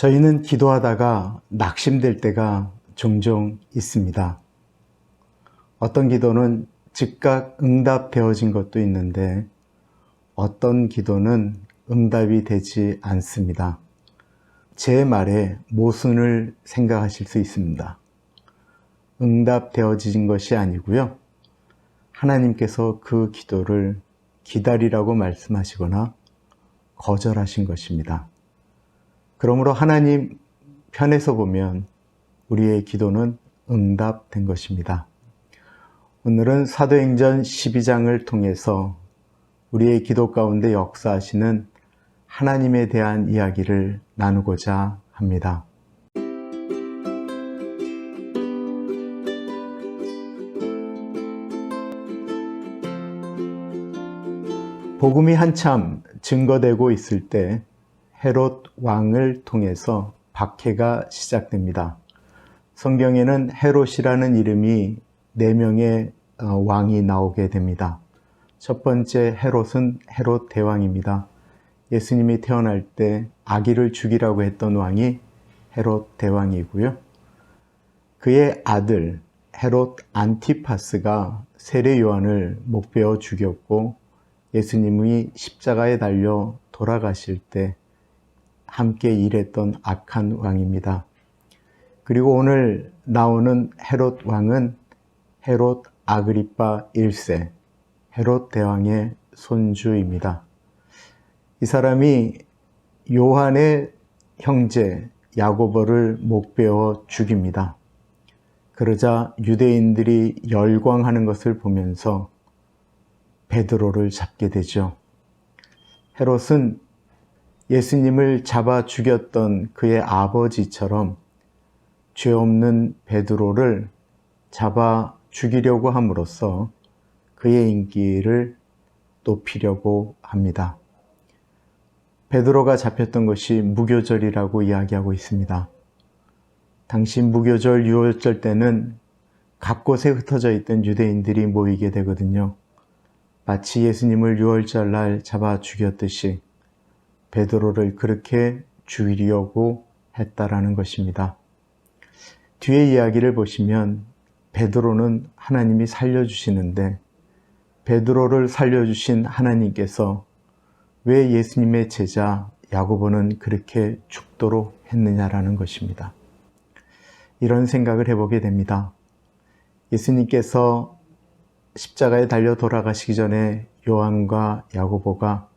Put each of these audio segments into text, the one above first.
저희는 기도하다가 낙심될 때가 종종 있습니다. 어떤 기도는 즉각 응답되어진 것도 있는데 어떤 기도는 응답이 되지 않습니다. 제 말에 모순을 생각하실 수 있습니다. 응답되어진 것이 아니고요. 하나님께서 그 기도를 기다리라고 말씀하시거나 거절하신 것입니다. 그러므로 하나님 편에서 보면 우리의 기도는 응답된 것입니다. 오늘은 사도행전 12장을 통해서 우리의 기도 가운데 역사하시는 하나님에 대한 이야기를 나누고자 합니다. 복음이 한참 증거되고 있을 때 헤롯 왕을 통해서 박해가 시작됩니다. 성경에는 헤롯이라는 이름이 4명의 왕이 나오게 됩니다. 첫 번째 헤롯은 헤롯 대왕입니다. 예수님이 태어날 때 아기를 죽이라고 했던 왕이 헤롯 대왕이고요. 그의 아들 헤롯 안티파스가 세례 요한을 목베어 죽였고 예수님이 십자가에 달려 돌아가실 때 함께 일했던 악한 왕입니다. 그리고 오늘 나오는 헤롯 왕은 헤롯 아그리파 1세, 헤롯 대왕의 손주입니다. 이 사람이 요한의 형제 야고보를 목베어 죽입니다. 그러자 유대인들이 열광하는 것을 보면서 베드로를 잡게 되죠. 헤롯은 예수님을 잡아 죽였던 그의 아버지처럼 죄 없는 베드로를 잡아 죽이려고 함으로써 그의 인기를 높이려고 합니다. 베드로가 잡혔던 것이 무교절이라고 이야기하고 있습니다. 당시 무교절, 유월절 때는 각곳에 흩어져 있던 유대인들이 모이게 되거든요. 마치 예수님을 유월절 날 잡아 죽였듯이 베드로를 그렇게 죽이려고 했다라는 것입니다. 뒤에 이야기를 보시면 베드로는 하나님이 살려주시는데 베드로를 살려주신 하나님께서 왜 예수님의 제자 야고보는 그렇게 죽도록 했느냐라는 것입니다. 이런 생각을 해보게 됩니다. 예수님께서 십자가에 달려 돌아가시기 전에 요한과 야고보가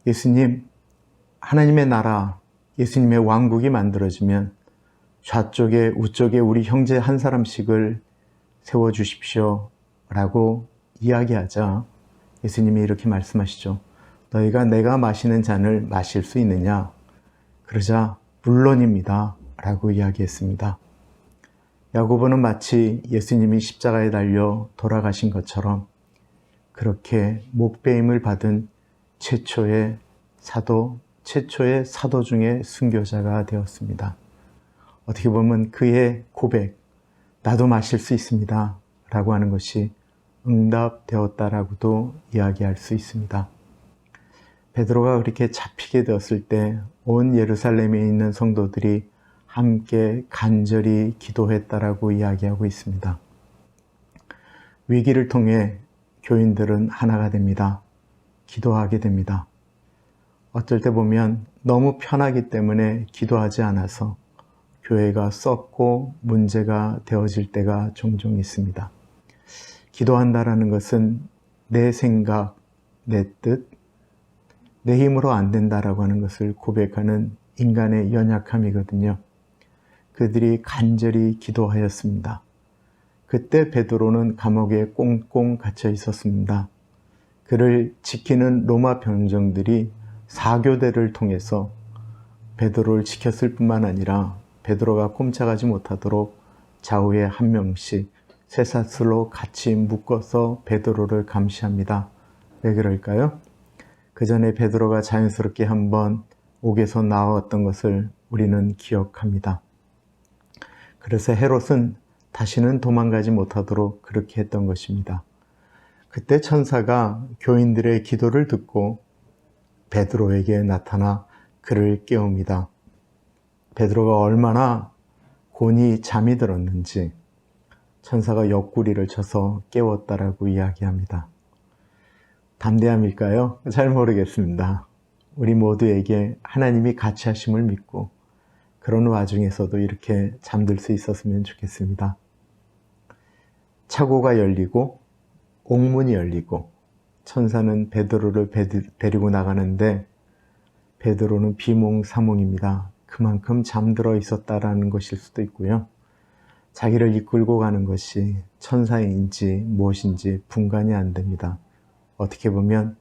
예수님, 하나님의 나라, 예수님의 왕국이 만들어지면 좌쪽에 우쪽에 우리 형제 한 사람씩을 세워주십시오 라고 이야기하자 예수님이 이렇게 말씀하시죠. 너희가 내가 마시는 잔을 마실 수 있느냐? 그러자 물론입니다 라고 이야기했습니다. 야고보는 마치 예수님이 십자가에 달려 돌아가신 것처럼 그렇게 목배임을 받은 최초의 사도 중에 순교자가 되었습니다. 어떻게 보면 그의 고백, 나도 마실 수 있습니다 라고 하는 것이 응답되었다라고도 이야기할 수 있습니다. 베드로가 그렇게 잡히게 되었을 때 온 예루살렘에 있는 성도들이 함께 간절히 기도했다라고 이야기하고 있습니다. 위기를 통해 교인들은 하나가 됩니다. 기도하게 됩니다. 어쩔 때 보면 너무 편하기 때문에 기도하지 않아서 교회가 썩고 문제가 되어질 때가 종종 있습니다. 기도한다라는 것은 내 생각, 내 뜻, 내 힘으로 안 된다라고 하는 것을 고백하는 인간의 연약함이거든요. 그들이 간절히 기도하였습니다. 그때 베드로는 감옥에 꽁꽁 갇혀 있었습니다. 그를 지키는 로마 병정들이 사교대를 통해서 베드로를 지켰을 뿐만 아니라 베드로가 꼼짝하지 못하도록 좌우에 한 명씩 쇠사슬로 같이 묶어서 베드로를 감시합니다. 왜 그럴까요? 그 전에 베드로가 자연스럽게 한번 옥에서 나왔던 것을 우리는 기억합니다. 그래서 헤롯은 다시는 도망가지 못하도록 그렇게 했던 것입니다. 그때 천사가 교인들의 기도를 듣고 베드로에게 나타나 그를 깨웁니다. 베드로가 얼마나 곤히 잠이 들었는지 천사가 옆구리를 쳐서 깨웠다라고 이야기합니다. 담대함일까요? 잘 모르겠습니다. 우리 모두에게 하나님이 같이 하심을 믿고 그런 와중에서도 이렇게 잠들 수 있었으면 좋겠습니다. 차고가 열리고 옥문이 열리고 천사는 베드로를 데리고 나가는데 베드로는 비몽사몽입니다. 그만큼 잠들어 있었다라는 것일 수도 있고요. 자기를 이끌고 가는 것이 천사인지 무엇인지 분간이 안 됩니다. 어떻게 보면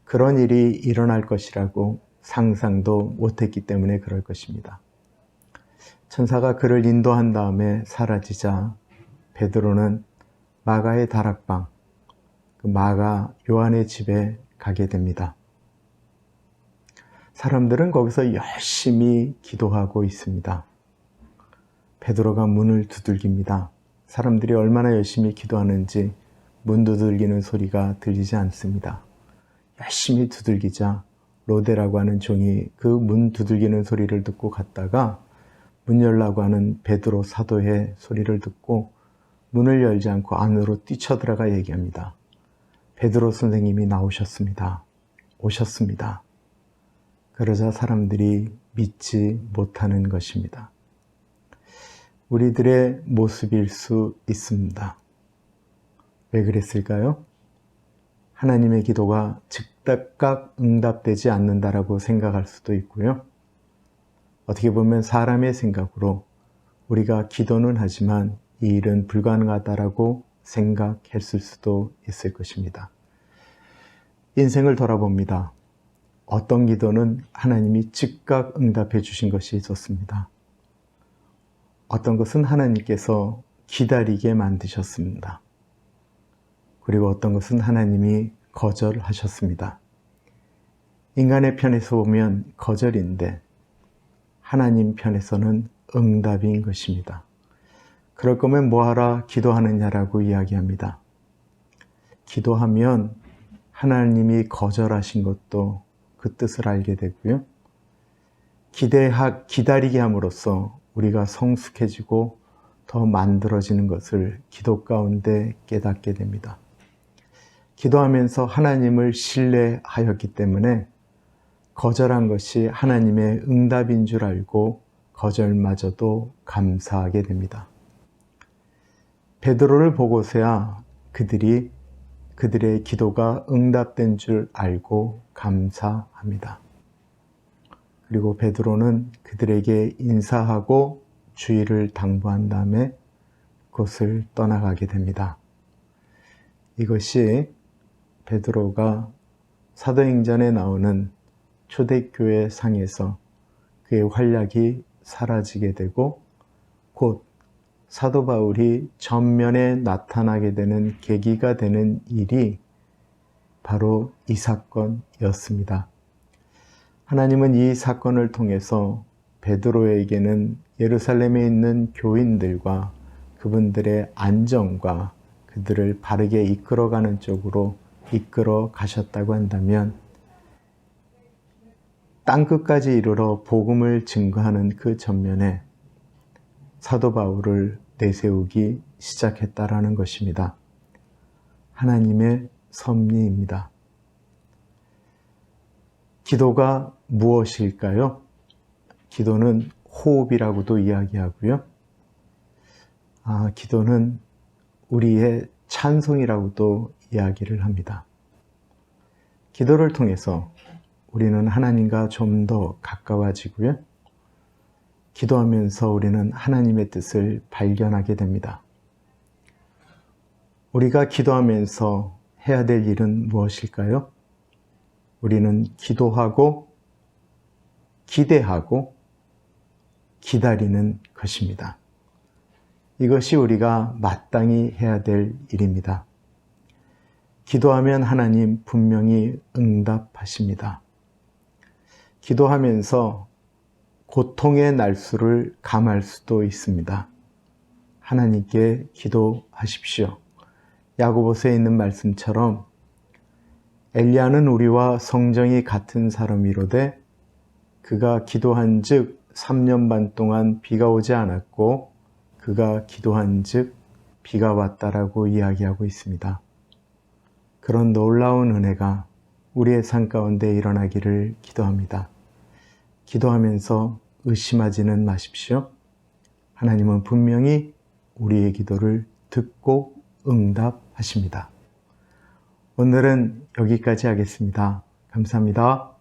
그런 일이 일어날 것이라고 상상도 못했기 때문에 그럴 것입니다. 천사가 그를 인도한 다음에 사라지자 베드로는 마가의 다락방, 그 마가 요한의 집에 가게 됩니다. 사람들은 거기서 열심히 기도하고 있습니다. 베드로가 문을 두들깁니다. 사람들이 얼마나 열심히 기도하는지 문 두들기는 소리가 들리지 않습니다. 열심히 두들기자 로데라고 하는 종이 그 문 두들기는 소리를 듣고 갔다가 문 열라고 하는 베드로 사도의 소리를 듣고 문을 열지 않고 안으로 뛰쳐들어가 얘기합니다. 베드로 선생님이 나오셨습니다. 오셨습니다. 그러자 사람들이 믿지 못하는 것입니다. 우리들의 모습일 수 있습니다. 왜 그랬을까요? 하나님의 기도가 즉각 응답되지 않는다라고 생각할 수도 있고요. 어떻게 보면 사람의 생각으로 우리가 기도는 하지만 이 일은 불가능하다라고 생각했을 수도 있을 것입니다. 인생을 돌아봅니다. 어떤 기도는 하나님이 즉각 응답해 주신 것이 있었습니다. 어떤 것은 하나님께서 기다리게 만드셨습니다. 그리고 어떤 것은 하나님이 거절하셨습니다. 인간의 편에서 보면 거절인데 하나님 편에서는 응답인 것입니다. 그럴 거면 뭐하라 기도하느냐라고 이야기합니다. 기도하면 하나님이 거절하신 것도 그 뜻을 알게 되고요. 기다리게 함으로써 우리가 성숙해지고 더 만들어지는 것을 기도 가운데 깨닫게 됩니다. 기도하면서 하나님을 신뢰하였기 때문에 거절한 것이 하나님의 응답인 줄 알고 거절마저도 감사하게 됩니다. 베드로를 보고서야 그들의 기도가 응답된 줄 알고 감사합니다. 그리고 베드로는 그들에게 인사하고 주의를 당부한 다음에 그곳을 떠나가게 됩니다. 이것이 베드로가 사도행전에 나오는 초대교회 상에서 그의 활약이 사라지게 되고 곧 사도 바울이 전면에 나타나게 되는 계기가 되는 일이 바로 이 사건이었습니다. 하나님은 이 사건을 통해서 베드로에게는 예루살렘에 있는 교인들과 그분들의 안정과 그들을 바르게 이끌어가는 쪽으로 이끌어 가셨다고 한다면 땅끝까지 이르러 복음을 증거하는 그 전면에 사도 바울을 내세우기 시작했다라는 것입니다. 하나님의 섭리입니다. 기도가 무엇일까요? 기도는 호흡이라고도 이야기하고요. 기도는 우리의 찬송이라고도 이야기를 합니다. 기도를 통해서 우리는 하나님과 좀 더 가까워지고요. 기도하면서 우리는 하나님의 뜻을 발견하게 됩니다. 우리가 기도하면서 해야 될 일은 무엇일까요? 우리는 기도하고 기대하고 기다리는 것입니다. 이것이 우리가 마땅히 해야 될 일입니다. 기도하면 하나님 분명히 응답하십니다. 기도하면서 고통의 날수를 감할 수도 있습니다. 하나님께 기도하십시오. 야고보서에 있는 말씀처럼 엘리야는 우리와 성정이 같은 사람이로되 그가 기도한 즉 3년 반 동안 비가 오지 않았고 그가 기도한 즉 비가 왔다라고 이야기하고 있습니다. 그런 놀라운 은혜가 우리의 삶 가운데 일어나기를 기도합니다. 기도하면서 의심하지는 마십시오. 하나님은 분명히 우리의 기도를 듣고 응답하십니다. 오늘은 여기까지 하겠습니다. 감사합니다.